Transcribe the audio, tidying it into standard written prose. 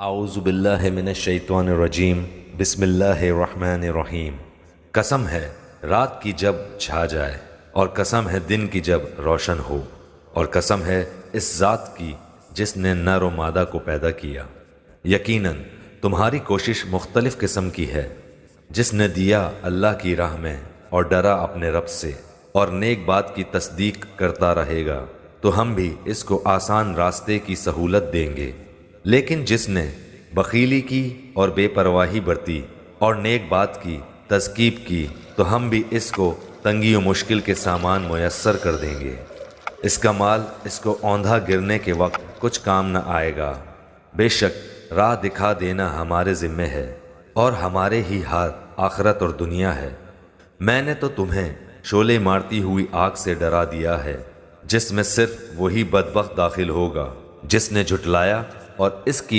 اعوذ باللہ من الشیطان الرجیم بسم اللہ الرحمن الرحیم۔ قسم ہے رات کی جب چھا جائے، اور قسم ہے دن کی جب روشن ہو، اور قسم ہے اس ذات کی جس نے نر و مادہ کو پیدا کیا۔ یقیناً تمہاری کوشش مختلف قسم کی ہے۔ جس نے دیا اللہ کی راہ میں اور ڈرا اپنے رب سے اور نیک بات کی تصدیق کرتا رہے گا تو ہم بھی اس کو آسان راستے کی سہولت دیں گے۔ لیکن جس نے بخیلی کی اور بے پرواہی برتی اور نیک بات کی تذکیب کی تو ہم بھی اس کو تنگی و مشکل کے سامان میسر کر دیں گے۔ اس کا مال اس کو اوندھا گرنے کے وقت کچھ کام نہ آئے گا۔ بے شک راہ دکھا دینا ہمارے ذمے ہے، اور ہمارے ہی ہاتھ آخرت اور دنیا ہے۔ میں نے تو تمہیں شعلے مارتی ہوئی آگ سے ڈرا دیا ہے، جس میں صرف وہی بدبخت داخل ہوگا جس نے جھٹلایا اور اس کی